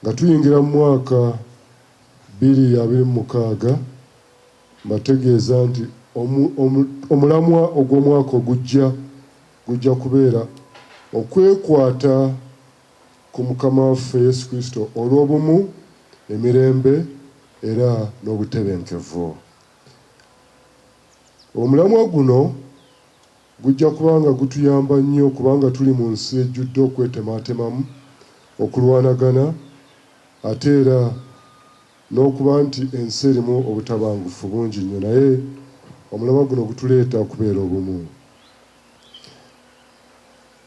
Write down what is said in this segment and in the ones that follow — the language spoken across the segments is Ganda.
nga tuyingira mu mwaka 2026 mbategeeza nti omulamwa ogw'omwaka gujja kubeera okwekwata ku Mukama waffe Yesu Kristo olw'obumu, emirembe era n'obutebenkevu. Omulamwa guno gujja kubanga gutuyamba nnyo kubanga tuli mu nsi ejjudde okwetematemamu, okulwanagana, ate era n'okuba nti ensi erimu obutabangufu bungi nnyo, naye omulamwa guno gutuleeta okubeera obumu.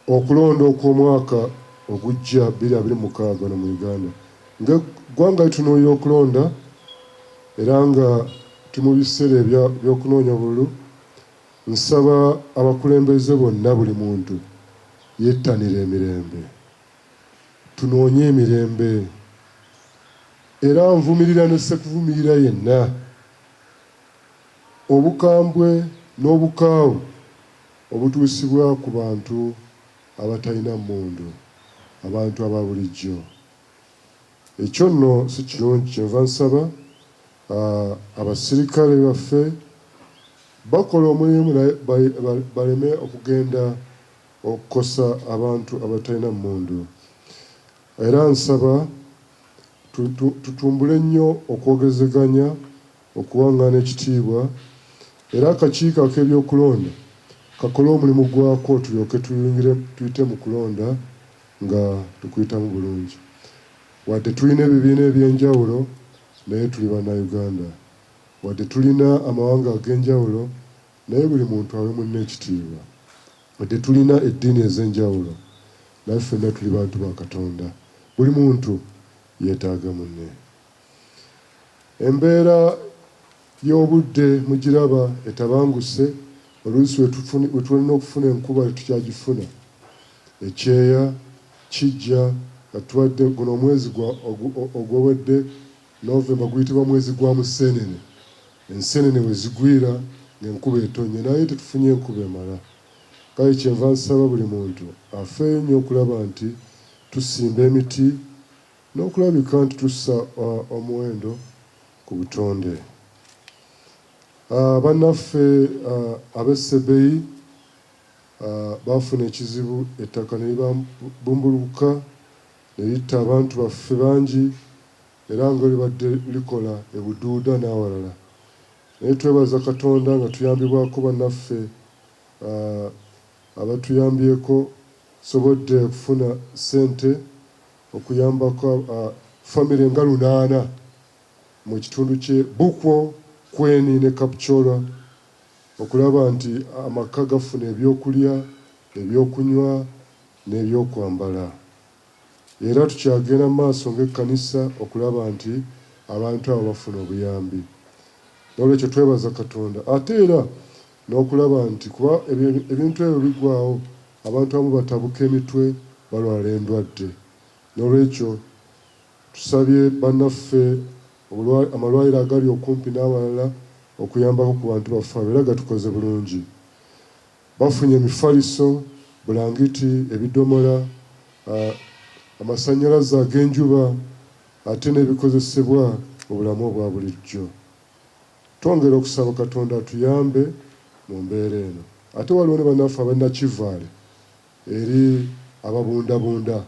Okulonda okw'omwaka ogujja 2026 mu Uganda, ng'eggwanga litunuulira okulonda era nga tuli mu biseera by'okunoonya obululu, nsaba abakulembeze bonna, buli muntu yettanira emirembe, tunoonye emirembe, era nvumirira ne sekuvumirira yenna obukambwe n'obukaawu obutuusibwa ku bantu abatalina mmundu, abantu aba bulijjo. Ekyo nno si kirungi. Kyenva nsaba abasirikale baffe bakola omulimu baleme okugenda okukosa abantu abatalina mmundu. Era nsaba tutumbule nnyo okwogezeganya, okuwaŋŋaana ekitiibwa, era akakiiko ak'ebyokulonda kakole omulimu gwako, tulyoke tuyite mu kulonda nga tukuyitamu bulungi. Wadde tulina ebibiina eby'enjawulo naye tuli bannayuganda, wadde tulina amawanga ag'enjawulo naye buli muntu awe munne ekitiibwa, wadde tulina eddiini ez'enjawulo naye ffenna tuli bantu ba Katonda, buli muntu yeetaaga munne. Embeera y'obudde mugiraba etabanguse, oluusi we tulina okufuna enkuba tetukyagifuna, ekyeya kijja nga tubadde guno omwezi ogw'obwedde Novemba guyitibwa mwezi gwa Museenene. Enseenene we zigwira ng'enkuba etonnya naye tetufunye enkuba emala. Kale kyenva nsaba buli muntu afeeyo nnyo okulaba nti tusimba emiti n'okulabika nti tussa omuwendo ku butonde. Bannaffe ab'Essebeeyi baafuna ekizibu, ettaka ne libumbulukuka ne litta abantu baffe bangi era nga libadde likola ebuduuda n'awalala. Naye twebaza Katonda nga tuyambibwako bannaffe abatuyambyeko, sobodde okufuna ssente okuyambako famire nga 8 mu kitundu kye Bukwo, Kweni ne Kapchorwa, okulaba nti amaka gafuna ebyokulya, ebyokunywa n'ebyokwambala. Era tukyagenda mu maaso ng'ekkanisa okulaba nti abantu abo bafuna obuyambi. N'olwekyo twebaza Katonda, ate era n'okulaba nti kuba ebintu ebyo bigwawo, abantu abamu batabuka emitwe, balwala endwadde. N'olwekyo tusabye bannaffe amalwaliro agali okumpi n'awalala okuyambako ku bantu baffe abo, era gatukoze bulungi. Bafunye emifaliso, bulangiti, ebidomola, amasannyalaze ag'enjuba, ate n'ebikozesebwa mu bulamu obwa bulijjo. Twongera okusaba Katonda atuyambe mu mbeera eno. Ate waliwo ne bannaffe abalina kivaale eri ababundabunda.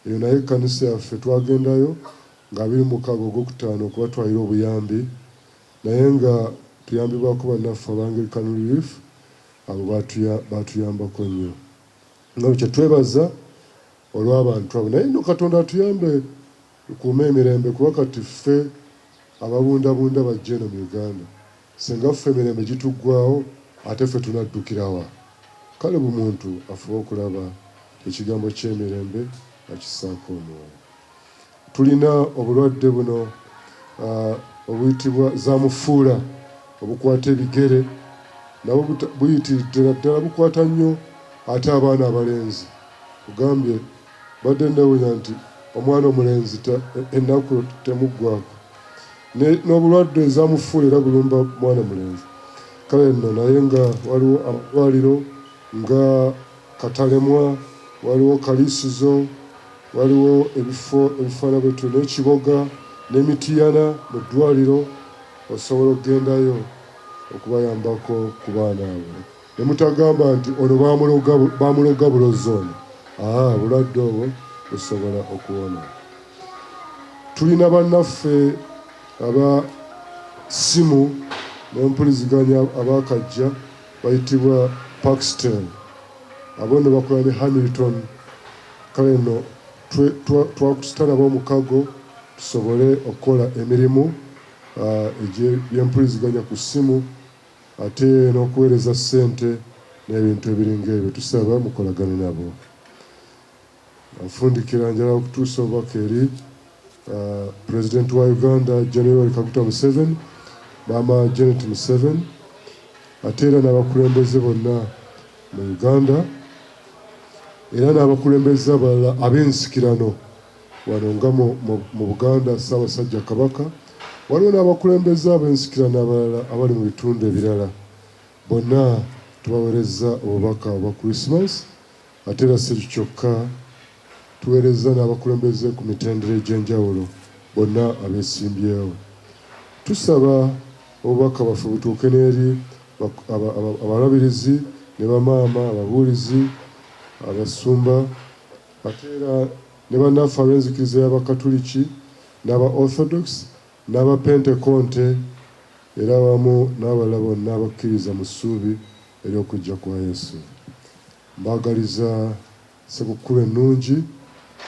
Eyo naye ekkanisa yaffe twagendayo nga 26 Ogwokutaano okubatwalira obuyambi, naye nga tuyambibwako bannaffe Anglican Relief, abo batuyambako nnyo. Nolwekyo twebaza olw'abantu abo, naye no Katonda atuyambe tukuume emirembe, kuba kati ffe ababundabunda bajja eno mu Uganda, singa ffe emirembe gituggwaawo ate ffe tunaddukirawa. Kale bumuntu afube okulaba ekigambo ky'emirembe akisaako omwoyo. Tulina obulwadde buno obuyitibwa zaamufuula obukwata ebigere, nabwo buyitiridde ddala, bukwata nnyo ate abaana abalenzi. Kugambye badde ndewunya nti omwana omulenzi ennaku temuggwaako, n'obulwadde ezaamufuula era bulumba mwana mulenzi. Kale nno naye nga waliwo amalwaliro nga Katalemwa, waliwo Kaliisizo, waliwo ebifo ebifaana bwetu n'ekiboga n'emitiyana mu ddwaliro osobola okugendayo okubayambako ku baana abo ne mutagamba nti ono baamuloga bulozi ono bulwadde obwo busobola okuwona. Tulina bannaffe aba simu n'empuliziganya abaakajja bayitibwa Paxtel, abo nno bakola ne Hamilton. Kale nno twakusita nabo omukago tusobole okukola emirimu egy'empuliziganya ku ssimu ate n'okuweereza ssente n'ebintu ebiringa ebyo. Tusaba mukolagane nabo. Nfundikira njala okutuusa obubaka eri Pulezidenti wa Uganda General Kaguta Museveni, Maama Janet Museveni, ate era n'abakulembeze bonna mu Uganda era n'abakulembeze abalala ab'ensikirano wano nga mu Buganda, Ssaabasajja Kabaka, waliwo n'abakulembeze ab'ensikirano abalala abali mu bitundu ebirala. Bonna tubaweereza obubaka obwa Christmas, ate era si kyokka tuweereza n'abakulembeze ku mitendera egy'enjawulo bonna abeesimbyewo. Tusaba obubaka bwaffe butuuke n'eri abalabirizi ne bamaama ababuulizi, abasumba, ate era ne bannaffe ab'enzikiriza y'Abakatuliki n'aba Orthodox n'aba Pentekonte era wamu n'abalala bonna abakkiriza mu ssuubi ery'okujja kwa Yesu. Mbaagaliza ssekukkulu ennungi